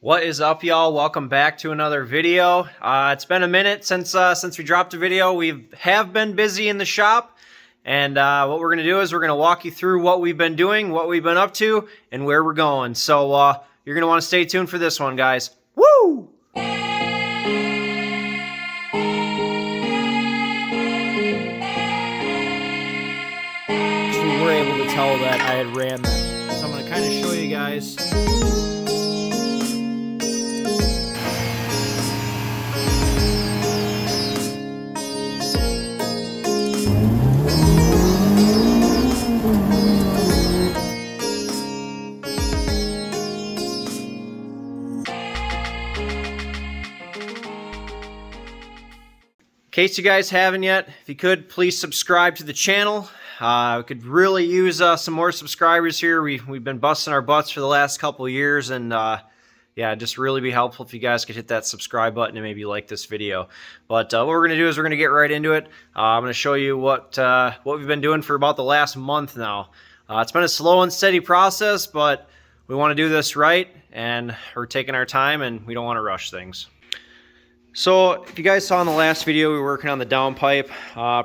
What is up, y'all? Welcome back to another video. It's been a minute since we dropped a video. We have been busy in the shop, and what we're gonna do is we're gonna walk you through what we've been doing, what we've been up to, and where we're going. So you're gonna want to stay tuned for this one, guys. Woo! We were able to tell that I had ran them. So I'm gonna kind of show you guys. In case you guys haven't yet, if you could, please subscribe to the channel. We could really use some more subscribers here. We've been busting our butts for the last couple of years, and yeah, just really be helpful if you guys could hit that subscribe button and maybe like this video. But what we're going to do is we're going to get right into it. I'm going to show you what we've been doing for about the last month now. It's been a slow and steady process, but we want to do this right, and we're taking our time, and we don't want to rush things. So if you guys saw in the last video, we were working on the downpipe.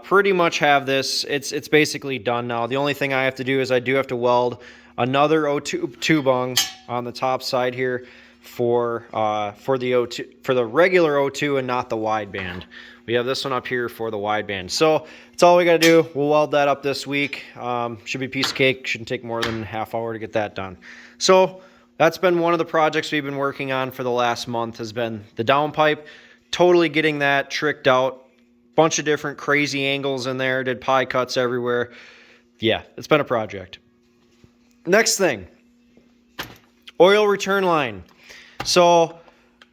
Pretty much have this. It's basically done now. The only thing I have to do is I do have to weld another O2 tube bung on the top side here for the regular O2 and not the wideband. We have this one up here for the wideband. So that's all we got to do. We'll weld that up this week. Should be a piece of cake. Shouldn't take more than a half hour to get that done. So that's been one of the projects we've been working on for the last month, has been the downpipe. Totally getting that tricked out. Bunch of different crazy angles in there. Did pie cuts everywhere. Yeah, it's been a project. Next thing, oil return line. So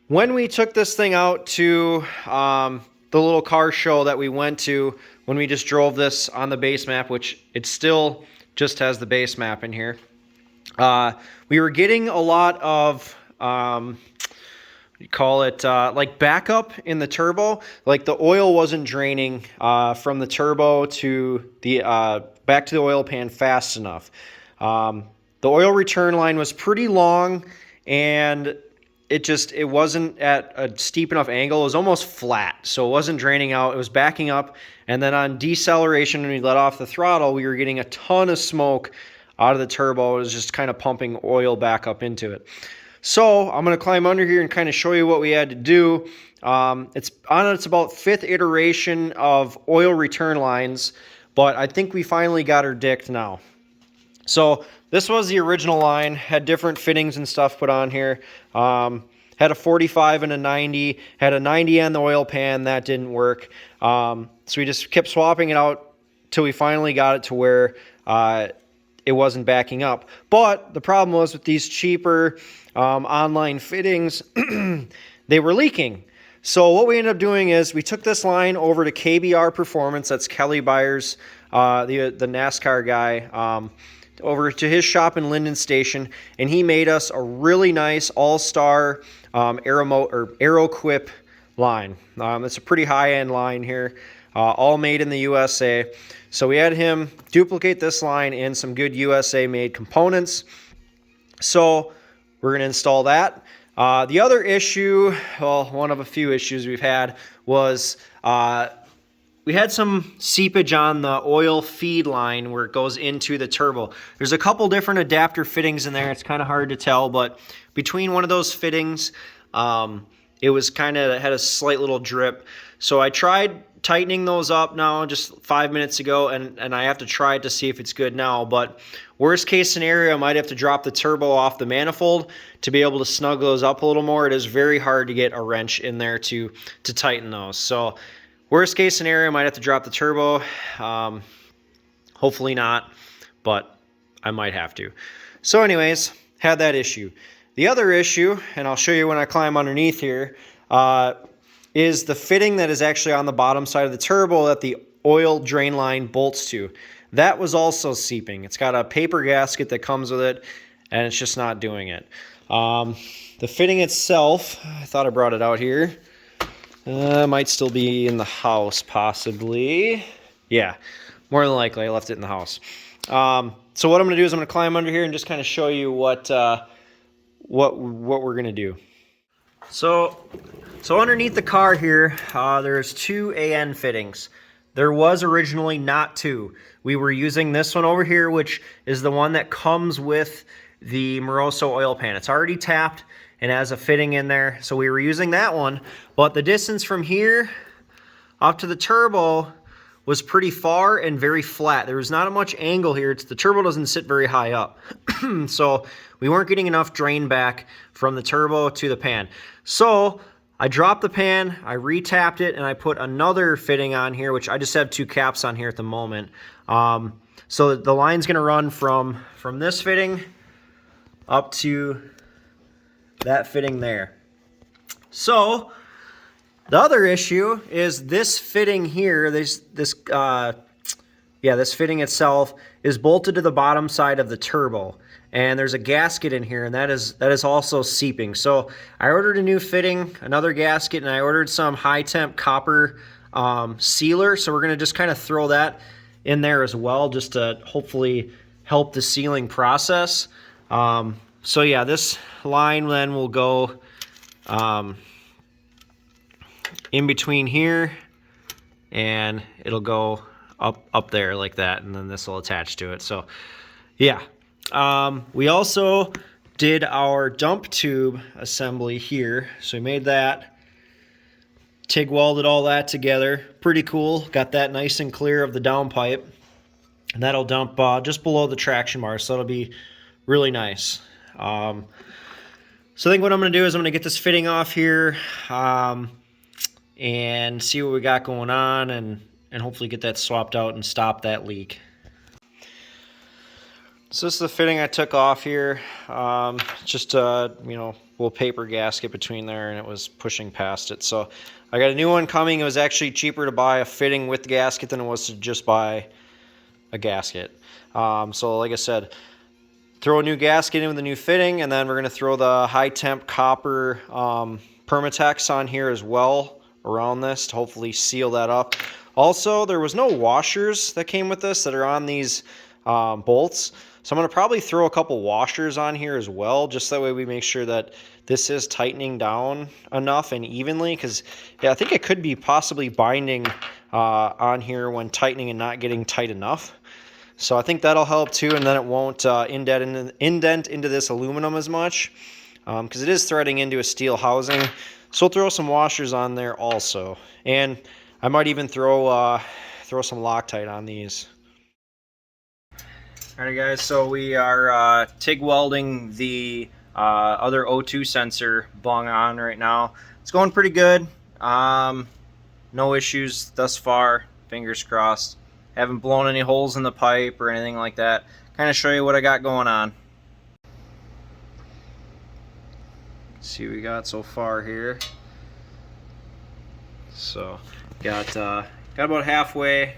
when we took this thing out to the little car show that we went to, when we just drove this on the base map, which it still just has the base map in here, we were getting a lot of you call it like backup in the turbo. Like the oil wasn't draining from the turbo to the back to the oil pan fast enough. The oil return line was pretty long, and it wasn't at a steep enough angle. It was almost flat, so it wasn't draining out. It was backing up, and then on deceleration, when we let off the throttle, we were getting a ton of smoke out of the turbo. It was just kind of pumping oil back up into it. So I'm going to climb under here and kind of show you what we had to do. It's about 5th iteration of oil return lines, but I think we finally got her dicked now. So this was the original line, had different fittings and stuff put on here. Had a 45 and a 90, had a 90 on the oil pan, that didn't work. So we just kept swapping it out till we finally got it to where it wasn't backing up. But the problem was with these cheaper online fittings, they were leaking. So what we ended up doing is we took this line over to KBR Performance, that's Kelly Byers, the NASCAR guy, over to his shop in Linden Station, and he made us a really nice all-star Aeroquip line. It's a pretty high-end line here, all made in the USA. So we had him duplicate this line in some good USA-made components. So we're going to install that. The other issue, well, one of a few issues we've had, was we had some seepage on the oil feed line where it goes into the turbo. There's a couple different adapter fittings in there. It's kind of hard to tell, but between one of those fittings, it was kind of had a slight little drip. So I tried tightening those up now just 5 minutes ago, and I have to try it to see if it's good now. But worst case scenario, I might have to drop the turbo off the manifold to be able to snug those up a little more. It is very hard to get a wrench in there to tighten those. So worst case scenario, I might have to drop the turbo. Hopefully not, but I might have to. So anyways, had that issue. The other issue, and I'll show you when I climb underneath here, is the fitting that is actually on the bottom side of the turbo that the oil drain line bolts to. That was also seeping. It's got a paper gasket that comes with it, and it's just not doing it. The fitting itself, I thought I brought it out here. Might still be in the house, possibly. Yeah, more than likely I left it in the house. So what I'm going to do is I'm going to climb under here and just kind of show you what we're going to do. So underneath the car here, there's two AN fittings. There was originally not two. We were using this one over here, which is the one that comes with the Moroso oil pan. It's already tapped and has a fitting in there, so we were using that one. But the distance from here up to the turbo was pretty far and very flat. There was not much angle here. The turbo doesn't sit very high up. So we weren't getting enough drain back from the turbo to the pan. So I dropped the pan, I re-tapped it, and I put another fitting on here, which I just have two caps on here at the moment. So the line's gonna run from this fitting up to that fitting there. So the other issue is this fitting here, this fitting itself is bolted to the bottom side of the turbo. And there's a gasket in here, and that is also seeping. So I ordered a new fitting, another gasket, and I ordered some high temp copper sealer. So we're gonna just kind of throw that in there as well, just to hopefully help the sealing process. So yeah, this line then will go in between here, and it'll go up there like that, and then this will attach to it. So yeah. We also did our dump tube assembly here. So we made that, TIG welded all that together. Pretty cool. Got that nice and clear of the downpipe. And that'll dump just below the traction bar. So that'll be really nice. So I think what I'm going to do is I'm going to get this fitting off here and see what we got going on, and hopefully get that swapped out and stop that leak. So this is the fitting I took off here. Just a little paper gasket between there, and it was pushing past it. So I got a new one coming. It was actually cheaper to buy a fitting with the gasket than it was to just buy a gasket. So like I said, throw a new gasket in with a new fitting, and then we're going to throw the high temp copper Permatex on here as well around this to hopefully seal that up. Also, there was no washers that came with this that are on these bolts. So I'm going to probably throw a couple washers on here as well, just that way we make sure that this is tightening down enough and evenly, because yeah, I think it could be possibly binding on here when tightening and not getting tight enough. So I think that'll help too, and then it won't indent into this aluminum as much, because it is threading into a steel housing. So we'll throw some washers on there also, and I might even throw some Loctite on these. Alright guys, so we are TIG welding the other O2 sensor bung on right now. It's going pretty good. No issues thus far, fingers crossed. Haven't blown any holes in the pipe or anything like that. Kind of show you what I got going on. Let's see what we got so far here. So got about halfway.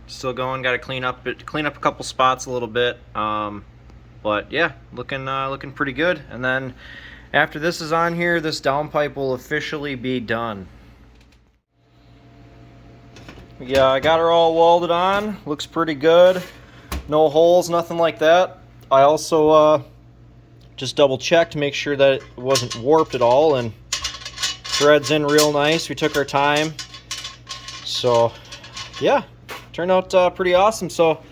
Still going. Got to clean up a couple spots a little bit, but yeah, looking pretty good. And then after this is on here, this downpipe will officially be done. Yeah, I got her all welded on. Looks pretty good. No holes, nothing like that. I also just double checked to make sure that it wasn't warped at all, and threads in real nice. We took our time. So yeah, turned out pretty awesome. So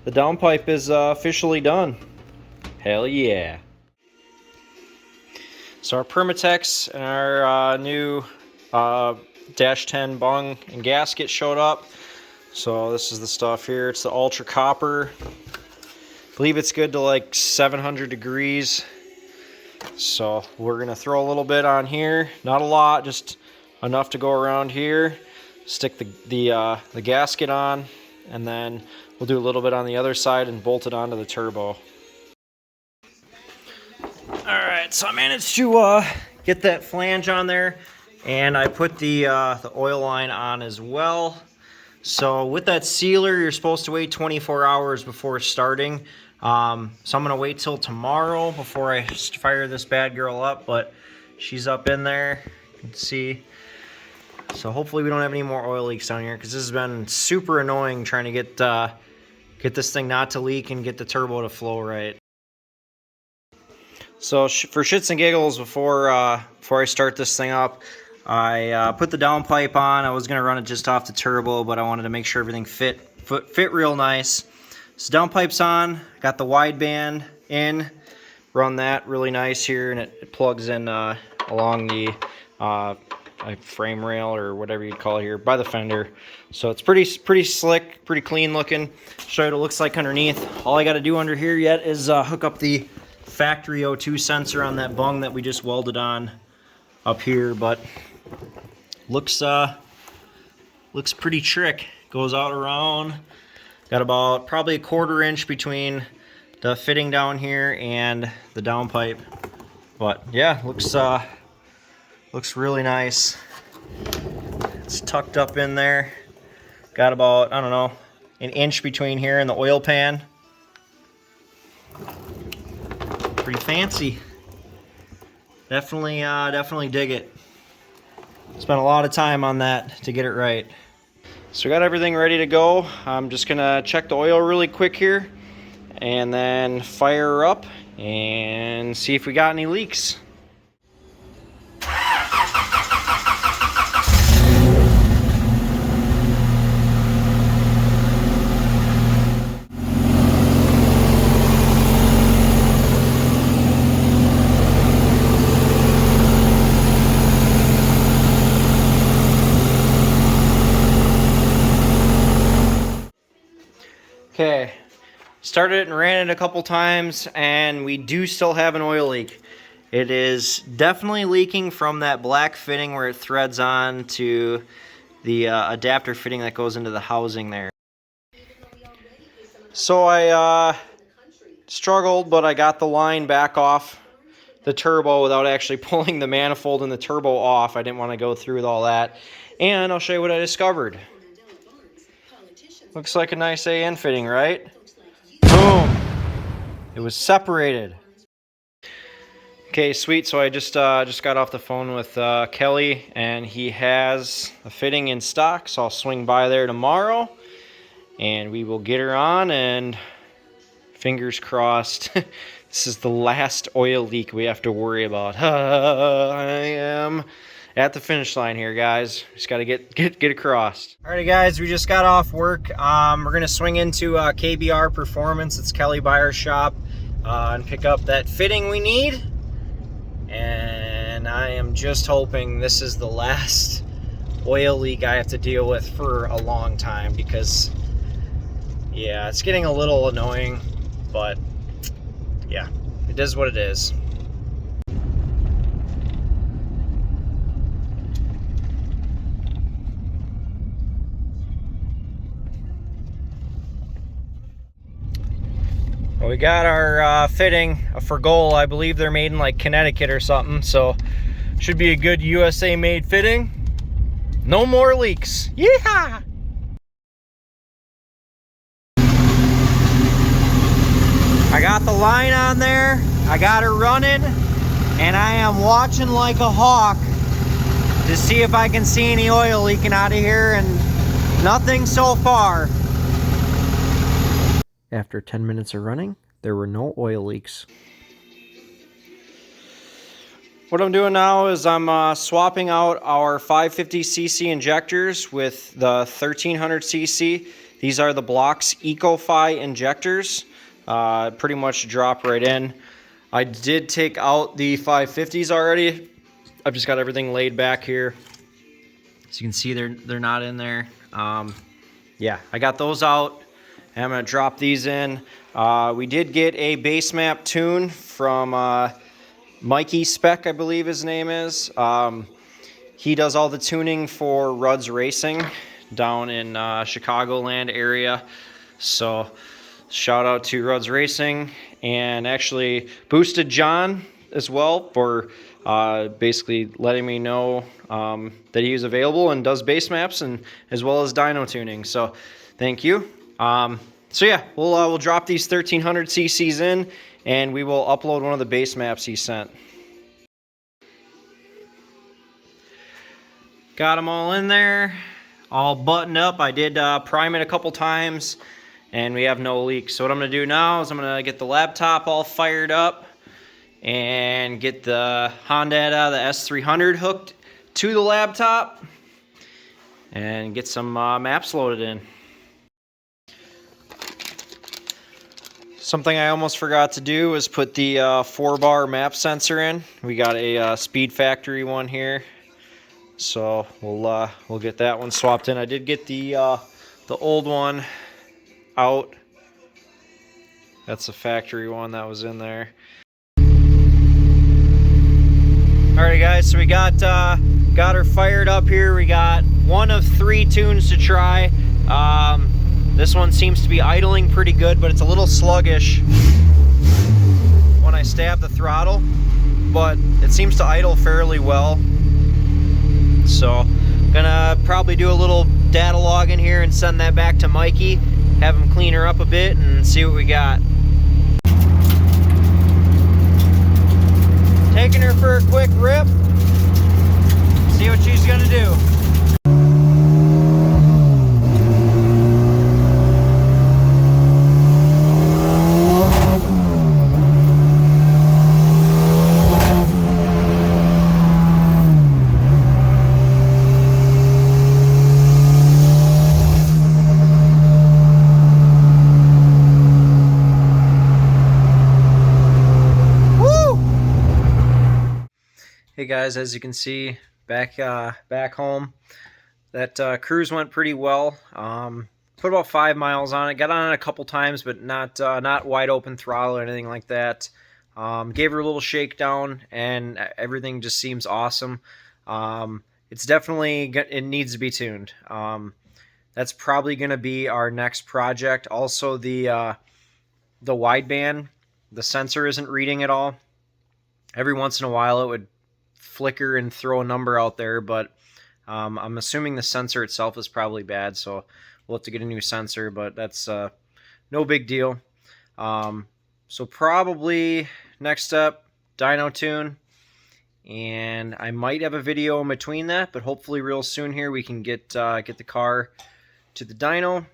the downpipe is officially done. Hell yeah. So our Permatex and our new Dash 10 bung and gasket showed up. So this is the stuff here. It's the ultra copper. I believe it's good to like 700 degrees. So we're gonna throw a little bit on here, not a lot, just enough to go around here. Stick the gasket on, and then we'll do a little bit on the other side and bolt it onto the turbo. Alright, so I managed to get that flange on there, and I put the oil line on as well. So with that sealer, you're supposed to wait 24 hours before starting. So I'm going to wait till tomorrow before I fire this bad girl up, but she's up in there, you can see. So hopefully we don't have any more oil leaks down here, because this has been super annoying trying to get this thing not to leak and get the turbo to flow right. So for shits and giggles, before before I start this thing up. I put the downpipe on. I was going to run it just off the turbo, but I wanted to make sure everything fit real nice. So downpipe's on, got the wideband in, run that really nice here, and it plugs in along the frame rail or whatever you'd call it here by the fender. So it's pretty slick, pretty clean looking. Show you what it looks like underneath. All I got to do under here yet is hook up the factory O2 sensor on that bung that we just welded on up here, but looks pretty trick. Goes out around. Got about probably a 1/4 inch between the fitting down here and the downpipe. But yeah, looks really nice. It's tucked up in there. Got about, I don't know, an inch between here and the oil pan. Pretty fancy. Definitely dig it. Spent a lot of time on that to get it right. So we got everything ready to go. I'm just gonna check the oil really quick here and then fire her up and see if we got any leaks. Okay, started it and ran it a couple times, and we do still have an oil leak. It is definitely leaking from that black fitting where it threads on to the adapter fitting that goes into the housing there. So I struggled, but I got the line back off the turbo without actually pulling the manifold and the turbo off. I didn't want to go through with all that. And I'll show you what I discovered. Looks like a nice AN fitting, right? Boom! It was separated. Okay, sweet. So I just got off the phone with Kelly, and he has a fitting in stock. So I'll swing by there tomorrow, and we will get her on. And fingers crossed, this is the last oil leak we have to worry about. I am at the finish line here, guys. Just got to get across. Alrighty, guys, we just got off work. We're gonna swing into KBR Performance. It's Kelly Byer's shop, and pick up that fitting we need. And I am just hoping this is the last oil leak I have to deal with for a long time, because yeah, it's getting a little annoying, but yeah, it is what it is. Well, we got our fitting for goal. I believe they're made in like Connecticut or something, so should be a good USA made fitting. No more leaks. Yeehaw! I got the line on there, I got her running, and I am watching like a hawk to see if I can see any oil leaking out of here, and nothing so far. After 10 minutes of running, there were no oil leaks. What I'm doing now is I'm swapping out our 550cc injectors with the 1300cc. These are the Block's EcoFi injectors. Pretty much drop right in. I did take out the 550s already. I've just got everything laid back here. As you can see, they're not in there. Yeah, I got those out. And I'm going to drop these in. We did get a base map tune from Mikey Speck, I believe his name is. He does all the tuning for Rudd's Racing down in Chicagoland area. So shout out to Rudd's Racing, and actually Boosted John as well for basically letting me know that he is available and does base maps and as well as dyno tuning. So thank you. So yeah, we'll drop these 1300 cc's in, and we will upload one of the base maps he sent. Got them all in there, all buttoned up. I did prime it a couple times, and we have no leaks. So what I'm gonna do now is I'm gonna get the laptop all fired up, and get the Honda out of the S300 hooked to the laptop and get some maps loaded in. Something I almost forgot to do was put the 4-bar map sensor in. We got a Speed Factory one here, so we'll get that one swapped in. I did get the old one out. That's the factory one that was in there. Alright guys, so we got her fired up here. We got one of 3 tunes to try. This one seems to be idling pretty good, but it's a little sluggish when I stab the throttle, but it seems to idle fairly well. So gonna probably do a little data log in here and send that back to Mikey, have him clean her up a bit and see what we got. Taking her for a quick rip, see what she's gonna do. Hey guys, as you can see, back home, that cruise went pretty well. Put about 5 miles on it. Got on it a couple times, but not wide open throttle or anything like that. Gave her a little shakedown, and everything just seems awesome. It's definitely, it needs to be tuned. That's probably going to be our next project. Also, the wideband, the sensor isn't reading at all. Every once in a while, it would flicker and throw a number out there, but I'm assuming the sensor itself is probably bad, so we'll have to get a new sensor, but that's no big deal. So probably next up, dyno tune, and I might have a video in between that, but hopefully real soon here we can get the car to the dyno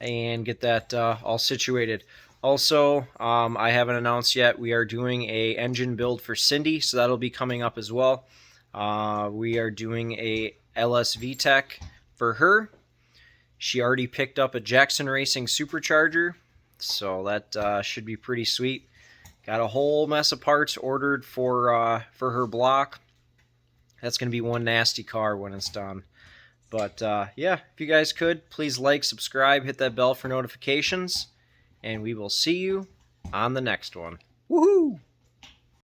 and get that all situated. Also, I haven't announced yet, we are doing a engine build for Cindy, so that'll be coming up as well. We are doing a LS VTEC for her. She already picked up a Jackson Racing supercharger, so that should be pretty sweet. Got a whole mess of parts ordered for her block. That's going to be one nasty car when it's done. But yeah, if you guys could, please like, subscribe, hit that bell for notifications. And we will see you on the next one. Woohoo!